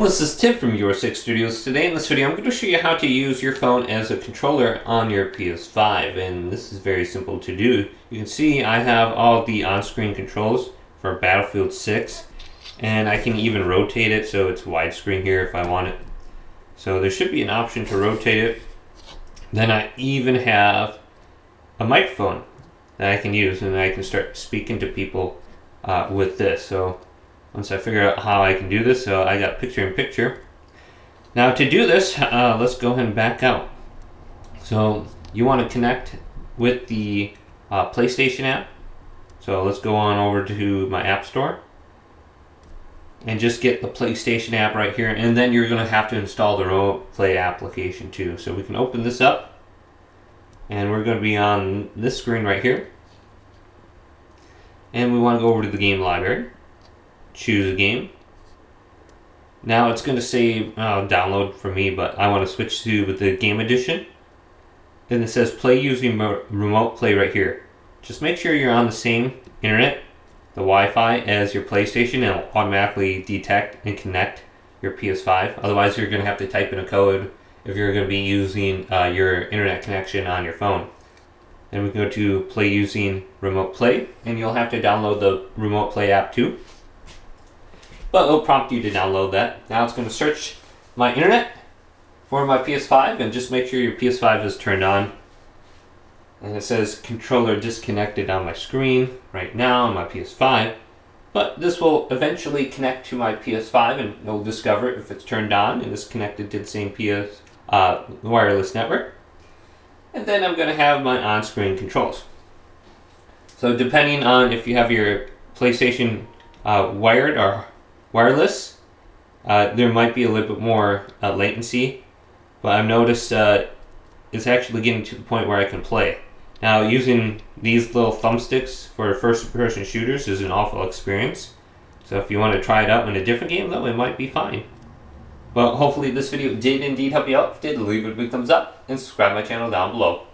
This is Tim from Your 6 Studios. Today in this video I'm going to show you how to use your phone as a controller on your PS5, and this is very simple to do. You can see I have all the on-screen controls for Battlefield 6, and I can even rotate it so it's widescreen here if I want it. So there should be an option to rotate it. Then I even have a microphone that I can use, and I can start speaking to people with this. So once I figure out how I can do this, so I got picture-in-picture. Now to do this, let's go ahead and back out. So you want to connect with the PlayStation app. So let's go on over to my app store and just get the PlayStation app right here, and then you're going to have to install the Remote Play application too. So we can open this up, and we're going to be on this screen right here, and we want to go over to the game library. Choose a game. Now it's going to say download for me, but I want to switch to the game edition. Then it says play using remote play right here. Just make sure you're on the same internet, the Wi-Fi, as your PlayStation, and it'll automatically detect and connect your PS5. Otherwise you're going to have to type in a code if you're going to be using your internet connection on your phone. Then we go to play using remote play, and you'll have to download the remote play app too. But it'll prompt you to download that. Now it's going to search my internet for my PS5, and just make sure your PS5 is turned on. And it says controller disconnected on my screen right now on my PS5. But this will eventually connect to my PS5, and it'll discover if it's turned on and is connected to the same wireless network. And then I'm going to have my on-screen controls. So depending on if you have your PlayStation wired or wireless, there might be a little bit more latency, but I've noticed it's actually getting to the point where I can play. Now using these little thumbsticks for first-person shooters is an awful experience, so if you want to try it out in a different game though, it might be fine. But hopefully this video did indeed help you out. If it did, leave it a big thumbs up and subscribe to my channel down below.